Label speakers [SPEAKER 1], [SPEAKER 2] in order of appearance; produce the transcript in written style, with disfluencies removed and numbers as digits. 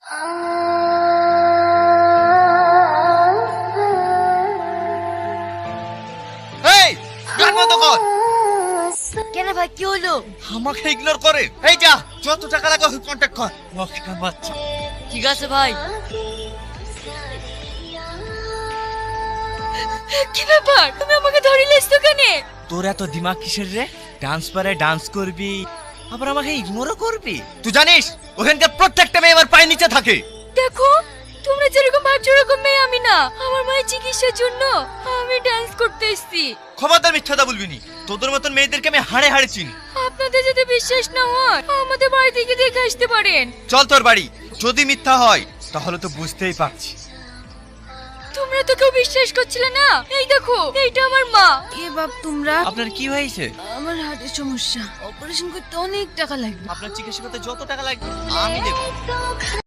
[SPEAKER 1] এই গান বন্ধ কর।
[SPEAKER 2] কেন ভাই কি হলো?
[SPEAKER 1] আমাকে ইগনোর করে। এই যা, যত টাকা লাগে ওকে কন্টাক্ট কর। মক্কা বাচ্চা।
[SPEAKER 2] ঠিক আছে ভাই। কি ব্যাপার, তুমি আমাকে ধরে লেছো কেন?
[SPEAKER 1] তোর এত দিমাগ কিসের রে? ডান্স পারে ডান্স করবি, আবার আমাকে ইগনোরও করবি? তুই জানিস ওখানকার প্রত্যেকটা মেয়ে আমার পায়ের নিচে থাকে।
[SPEAKER 2] দেখো, তোমরা যেরকম ভাবছো এরকম মেয়ে আমি না। আমার মায়ের চিকিৎসার জন্য আমি ডান্স করতে এসেছি।
[SPEAKER 1] খবরদার মিথ্যাটা বলবি নি। তোদের মতন মেয়েদেরকে আমি হাড়ে হাড়ে চিনি।
[SPEAKER 2] আপনাদের যদি বিশ্বাস না হয় আমাদের বাড়ি থেকে দেখে আসতে পারেন।
[SPEAKER 1] চল তোর বাড়ি। যদি মিথ্যা হয় তাহলে তো বুঝতেই পারছি।
[SPEAKER 2] তোমরা তো কেউ বিশ্বাস করছিলে না। এই দেখো, এইটা আমার মা। এ বাপ, তোমরা?
[SPEAKER 1] আপনার কি হয়েছে?
[SPEAKER 2] আমার হার্টের সমস্যা, অপারেশন করতে অনেক টাকা লাগবে।
[SPEAKER 1] আপনার চিকিৎসা করতে যত টাকা লাগবে আমি দেব।